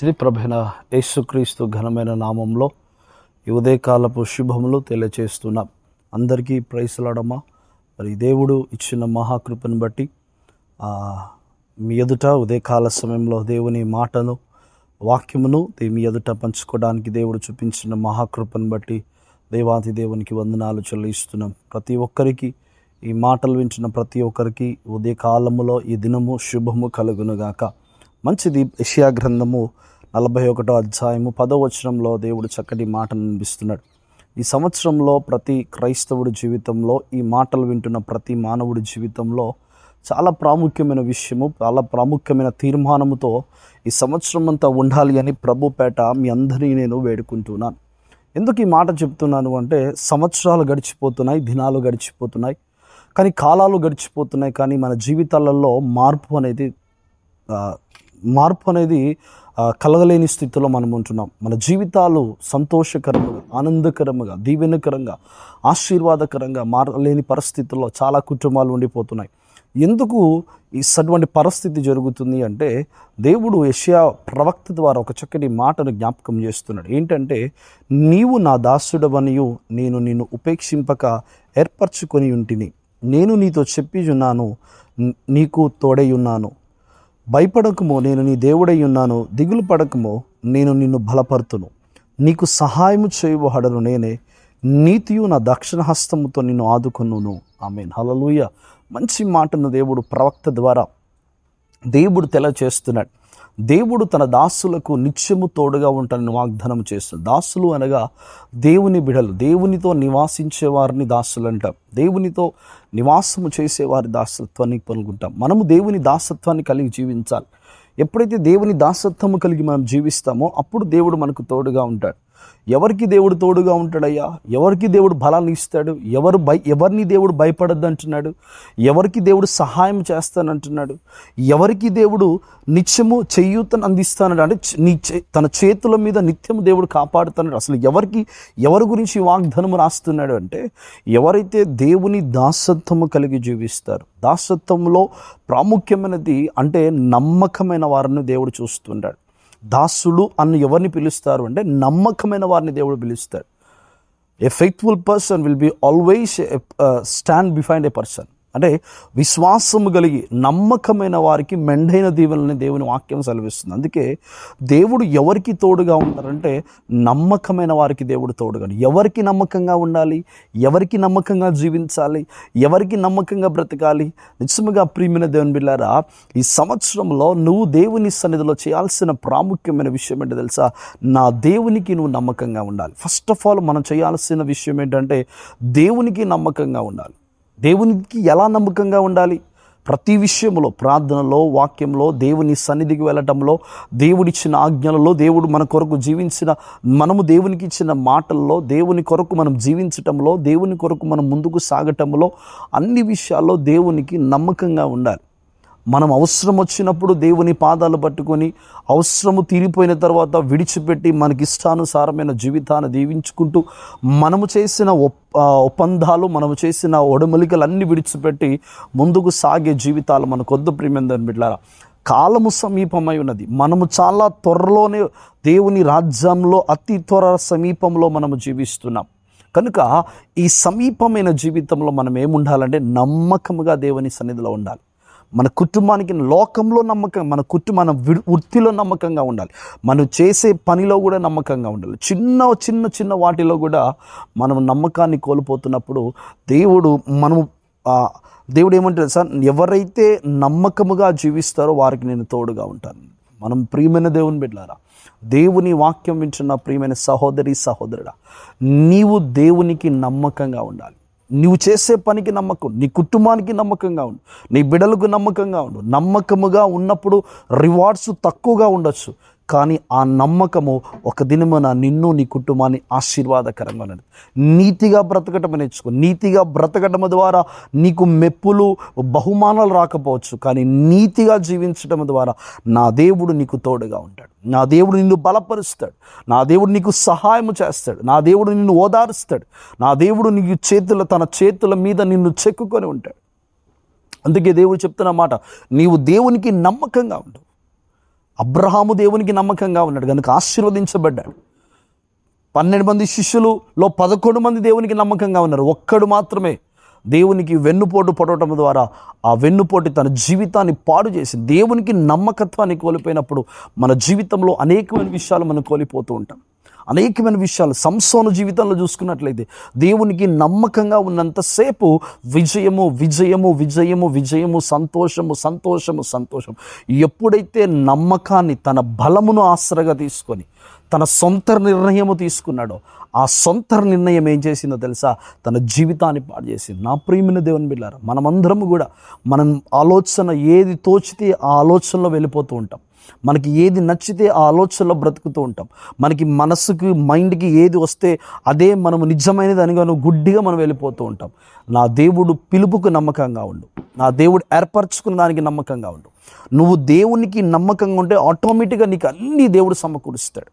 ఇది ప్రభువైన యేసుక్రీస్తు ఘనమైన నామంలో ఈ ఉదయకాలపు శుభములు తెలియచేస్తున్నాం. అందరికీ ప్రైజ్ లార్డ్. మరి దేవుడు ఇచ్చిన మహాకృపను బట్టి మీ ఎదుట ఉదయకాల సమయంలో దేవుని మాటను వాక్యమును మీ ఎదుట పంచుకోవడానికి దేవుడు చూపించిన మహాకృపను బట్టి దేవాది దేవునికి వందనాలు చెల్లిస్తున్నాం. ప్రతి ఒక్కరికి ఈ మాటలు వింటున్న ప్రతి ఒక్కరికి ఉదయకాలములో ఈ దినము శుభము కలుగునుగాక. మంచిది. యెషయా గ్రంథము 41వ అధ్యాయము 10వ వచనంలో దేవుడు చక్కటి మాటను వినిపిస్తున్నాడు. ఈ సంవత్సరంలో ప్రతి క్రైస్తవుడి జీవితంలో, ఈ మాటలు వింటున్న ప్రతి మానవుడి జీవితంలో చాలా ప్రాముఖ్యమైన విషయము, చాలా ప్రాముఖ్యమైన తీర్మానముతో ఈ సంవత్సరం అంతా ఉండాలి అని ప్రభుపేట మీ అందరినీ నేను వేడుకుంటున్నాను. ఎందుకు ఈ మాట చెప్తున్నాను అంటే, సంవత్సరాలు గడిచిపోతున్నాయి, దినాలు గడిచిపోతున్నాయి, కానీ కాలాలు గడిచిపోతున్నాయి, కానీ మన జీవితాలలో మార్పు అనేది కలగలేని స్థితిలో మనం ఉంటున్నాం. మన జీవితాలు సంతోషకరముగా, ఆనందకరముగా, దీవెనకరంగా, ఆశీర్వాదకరంగా మారలేని పరిస్థితుల్లో చాలా కుటుంబాలు ఉండిపోతున్నాయి. ఎందుకు ఇటువంటి పరిస్థితి జరుగుతుంది అంటే, దేవుడు యెషయా ప్రవక్త ద్వారా ఒక చక్కటి మాటను జ్ఞాపకం చేస్తున్నాడు. ఏంటంటే, నీవు నా దాసుడవనియు నేను నిన్ను ఉపేక్షింపక ఏర్పరచుకొని ఉంటిని. నేను నీతో చెప్పియున్నాను, నీకు తోడై ఉన్నాను. భయపడకమో, నేను నీ దేవుడై ఉన్నాను. దిగులు పడకమో, నేను నిన్ను బలపరుతును. నీకు సహాయము చేయువాడను నేనే. నీతియు నా దక్షిణ హస్తముతో నిన్ను ఆదుకొనును. ఆమేన్. హల్లెలూయా. మంచి మాటను దేవుడు ప్రవక్త ద్వారా దేవుడు తెలియచేస్తున్నాడు. దేవుడు తన దాసులకు నిత్యము తోడుగా ఉంటానని వాగ్దానం చేస్తున్నాడు. దాసులు అనగా దేవుని బిడలు, దేవునితో నివాసించే వారిని దాసులు అంటాం. దేవునితో నివాసము చేసేవారి దాసత్వాన్ని పొందుకుంటాం. మనము దేవుని దాసత్వాన్ని కలిగి జీవించాలి. ఎప్పుడైతే దేవుని దాసత్వము కలిగి మనం జీవిస్తామో అప్పుడు దేవుడు మనకు తోడుగా ఉంటాడు. ఎవరికి దేవుడు తోడుగా ఉంటాడయ్యా? ఎవరికి దేవుడు బలాన్ని ఇస్తాడు? ఎవరిని దేవుడు భయపడద్దు అంటున్నాడు? ఎవరికి దేవుడు సహాయం చేస్తానంటున్నాడు? ఎవరికి దేవుడు నిత్యము చేయూతను అందిస్తానడు? అంటే తన చేతుల మీద నిత్యము దేవుడు కాపాడుతున్నాడు. అసలు ఎవరి గురించి వాగ్దానము రాస్తున్నాడు అంటే, ఎవరైతే దేవుని దాసత్వము కలిగి జీవిస్తారు. దాసత్వంలో ప్రాముఖ్యమైనది అంటే నమ్మకమైన వారిని దేవుడు చూస్తున్నాడు. దాసులు అని ఎవరిని పిలుస్తారు అంటే, నమ్మకమైన వారిని దేవుడు పిలుస్తాడు. A faithful person will be always stand behind a person. అంటే విశ్వాసము కలిగి నమ్మకమైన వారికి మెండైన దీవెనలని దేవుని వాక్యం సెలవిస్తుంది. అందుకే దేవుడు ఎవరికి తోడుగా ఉంటారంటే, నమ్మకమైన వారికి దేవుడు తోడుగా. ఎవరికి నమ్మకంగా ఉండాలి? ఎవరికి నమ్మకంగా జీవించాలి? ఎవరికి నమ్మకంగా బ్రతకాలి? నిజముగా ప్రియమైన దేవుని బిడ్డలారా, ఈ సంవత్సరంలో నువ్వు దేవుని సన్నిధిలో చేయాల్సిన ప్రాముఖ్యమైన విషయం ఏంటో తెలుసా? నా దేవునికి నువ్వు నమ్మకంగా ఉండాలి. ఫస్ట్ ఆఫ్ ఆల్ మనం చేయాల్సిన విషయం ఏంటంటే, దేవునికి నమ్మకంగా ఉండాలి. దేవునికి ఎలా నమ్మకంగా ఉండాలి? ప్రతి విషయంలో, ప్రార్థనలో, వాక్యంలో, దేవుని సన్నిధికి వెళ్ళటంలో, దేవుడిచ్చిన ఆజ్ఞలలో, దేవుడు మన కొరకు మనము దేవునికి ఇచ్చిన మాటల్లో, దేవుని కొరకు మనం జీవించటంలో, దేవుని కొరకు మనం ముందుకు సాగటంలో, అన్ని విషయాల్లో దేవునికి నమ్మకంగా ఉండాలి. మనం అవసరం వచ్చినప్పుడు దేవుని పాదాలు పట్టుకొని, అవసరము తీరిపోయిన తర్వాత విడిచిపెట్టి మనకిష్టానుసారమైన జీవితాన్ని దీవించుకుంటూ, మనము చేసిన ఒప్పందాలు, మనము చేసిన ఒడమలికలన్నీ విడిచిపెట్టి ముందుకు సాగే జీవితాలు మనకొద్దు ప్రియమైన బిడ్డలారా. కాలము సమీపమై ఉన్నది. మనము చాలా త్వరలోనే దేవుని రాజ్యంలో అతి త్వర సమీపంలో మనము జీవిస్తున్నాం. కనుక ఈ సమీపమైన జీవితంలో మనం ఏముండాలంటే, నమ్మకముగా దేవుని సన్నిధిలో ఉండాలి. మన కుటుంబానికి, లోకంలో నమ్మకం, మన వృత్తిలో నమ్మకంగా ఉండాలి. మనం చేసే పనిలో కూడా నమ్మకంగా ఉండాలి. చిన్న వాటిలో కూడా మనం నమ్మకాన్ని కోల్పోతున్నప్పుడు దేవుడు ఏమంటారు సార్? ఎవరైతే నమ్మకముగా జీవిస్తారో వారికి నేను తోడుగా ఉంటాను. మనం ప్రియమైన దేవుని బిడ్డలారా, దేవుని వాక్యం వింటున్న ప్రియమైన సహోదరుడా, నీవు దేవునికి నమ్మకంగా ఉండాలి. నువ్వు చేసే పనికి నమ్మకం, నీ కుటుంబానికి నమ్మకంగా ఉండు, నీ బిడ్డలకు నమ్మకంగా ఉండు. నమ్మకముగా ఉన్నప్పుడు రివార్డ్స్ తక్కువగా ఉండొచ్చు, కానీ ఆ నమ్మకము ఒక దినమున నిన్ను, నీ కుటుంబాన్ని ఆశీర్వాదకరంగా ఉన్నది. నీతిగా బ్రతకటం నేర్చుకో. నీతిగా బ్రతకటం ద్వారా నీకు మెప్పులు, బహుమానాలు రాకపోవచ్చు, కానీ నీతిగా జీవించటం ద్వారా నా దేవుడు నీకు తోడుగా ఉంటాడు. నా దేవుడు నిన్ను బలపరుస్తాడు. నా దేవుడు నీకు సహాయం చేస్తాడు. నా దేవుడు నిన్ను ఓదారుస్తాడు. నా దేవుడు నీకు తన చేతుల మీద నిన్ను చెక్కుకొని ఉంటాడు. అందుకే దేవుడు చెప్తున్న మాట, నీవు దేవునికి నమ్మకంగా ఉండు. అబ్రహాము దేవునికి నమ్మకంగా ఉన్నాడు కనుక ఆశీర్వదించబడ్డాడు. 12 మంది శిష్యులలో 11 మంది దేవునికి నమ్మకంగా ఉన్నారు. ఒక్కడు మాత్రమే దేవునికి వెన్నుపోటు పడటం ద్వారా ఆ వెన్నుపోటు తన జీవితాన్ని పాడు చేసి దేవునికి నమ్మకత్వాన్ని కోల్పోయినప్పుడు మన జీవితంలో అనేకమైన విషయాలు మనం కోల్పోతూ ఉంటాం. అనేకమైన విషయాలు సంసోను జీవితంలో చూసుకున్నట్లయితే దేవునికి నమ్మకంగా ఉన్నంతసేపు విజయము విజయము విజయము విజయము, సంతోషము సంతోషము సంతోషం. ఎప్పుడైతే నమ్మకాన్ని తన బలమును ఆసరగా తీసుకొని తన సొంత నిర్ణయము తీసుకున్నాడో ఆ సొంత నిర్ణయం ఏం చేసిందో తెలుసా? తన జీవితాన్ని పాడు చేసింది. నా ప్రియమైన దేవుని బిడ్డలారా, మనమందరము కూడా మనం ఆలోచన ఏది తోచితే ఆ ఆలోచనలో వెళ్ళిపోతూ ఉంటాం. మనకి ఏది నచ్చితే ఆ ఆలోచనలో బ్రతుకుతూ ఉంటాం. మనకి మనసుకి మైండ్కి ఏది వస్తే అదే మనము నిజమైనది అని గుడ్డిగా మనం వెళ్ళిపోతూ ఉంటాం. నా దేవుడు పిలుపుకు నమ్మకంగా ఉండు. నా దేవుడు ఏర్పరచుకున్న దానికి నమ్మకంగా ఉండు. నువ్వు దేవునికి నమ్మకంగా ఉంటే ఆటోమేటిక్గా నీకు అన్నీ దేవుడు సమకూరుస్తాడు.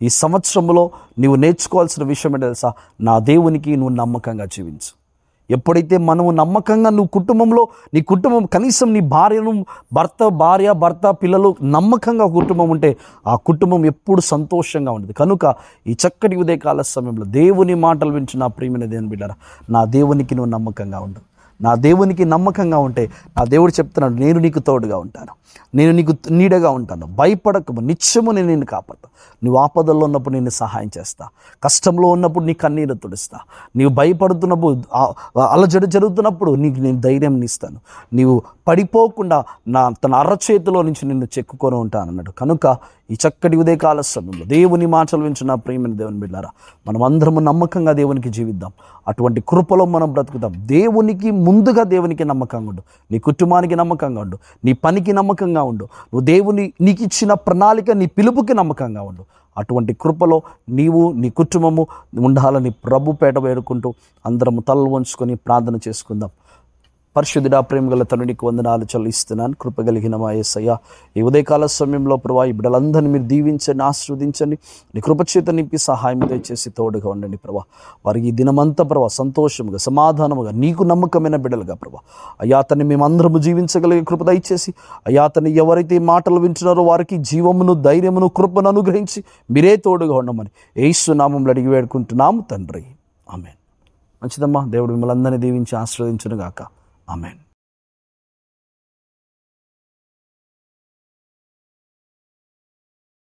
ఈ సంవత్సరంలో నీవు నేర్చుకోవాల్సిన విషయం ఏంటో తెలుసా? నా దేవునికి నువ్వు నమ్మకంగా జీవించు. ఎప్పుడైతే మనము నమ్మకంగా నువ్వు కుటుంబంలో నీ కుటుంబం కనీసం నీ భార్య భర్త పిల్లలు నమ్మకంగా కుటుంబం ఉంటే ఆ కుటుంబం ఎప్పుడు సంతోషంగా ఉంటుంది. కనుక ఈ చక్కటి ఉదయకాల సమయంలో దేవుని మాటలు వింటూ నా ప్రియమైన దేవుని బిడ్డలారా, నా దేవునికి నువ్వు నమ్మకంగా ఉండు. నా దేవునికి నమ్మకంగా ఉంటే నా దేవుడు చెప్తున్నాడు, నేను నీకు తోడుగా ఉంటాను, నేను నీకు నీడగా ఉంటాను, భయపడకము, నిత్యము నేను నిన్ను కాపాడుతా. నువ్వు ఆపదల్లో ఉన్నప్పుడు నేను సహాయం చేస్తా, కష్టంలో ఉన్నప్పుడు నీ కన్నీరు తుడుస్తా, నీవు భయపడుతున్నప్పుడు అలజడి జరుగుతున్నప్పుడు నీకు నేను ధైర్యం ఇస్తాను, నీవు పడిపోకుండా తన అరచేతిలో నుంచి నిన్ను చెక్కుకొని ఉంటాను అన్నాడు. కనుక ఈ చక్కటి ఉదయకాల సమయంలో దేవుని మాటలు వింటున్న ప్రియమైన దేవుని బిడ్డలారా, మనం అందరము నమ్మకంగా దేవునికి జీవిద్దాం. అటువంటి కృపలో మనం బ్రతుకుతాం. దేవునికి ముందుగా దేవునికి నమ్మకంగా ఉండు. నీ కుటుంబానికి నమ్మకంగా ఉండు. నీ పనికి నమ్మకంగా ఉండు. నువ్వు నీకు ఇచ్చిన ప్రణాళిక, నీ పిలుపుకి నమ్మకంగా ఉండు. అటువంటి కృపలో నీవు నీ కుటుంబము ఉండాలని ప్రభు పేట వేడుకుంటూ అందరము తలలు వంచుకొని ప్రార్థన చేసుకుందాం. పరిశుద్ధుడా, ప్రేమగల తండ్రికి వందనాలు చెల్లిస్తున్నాను. కృపగలిగిన మా యేసయ్య, ఈ ఉదయకాల సమయంలో ప్రభా ఈ బిడ్డలందరినీ మీరు దీవించండి, ఆశీర్వదించండి. నీ కృపచేత నింపి సహాయం దయచేసి తోడుగా ఉండండి ప్రభా. వారికి ఈ దినమంతా ప్రభా సంతోషముగా సమాధానముగా నీకు నమ్మకమైన బిడ్డలుగా ప్రభా అయ్యా తన్ని మేమందరము జీవించగలిగే కృప దయచేసి అయ్యా తన్ని ఎవరైతే మాటలు వింటున్నారో వారికి జీవమును ధైర్యమును కృపను అనుగ్రహించి మీరే తోడుగా ఉండమని యేసు నామములో అడిగి వేడుకుంటున్నాము తండ్రి. ఆమేన్. మంచిదమ్మా. దేవుడు మిమ్మల్ని అందరినీ దీవించి ఆశీర్వదించును గాక. ఆమేన్.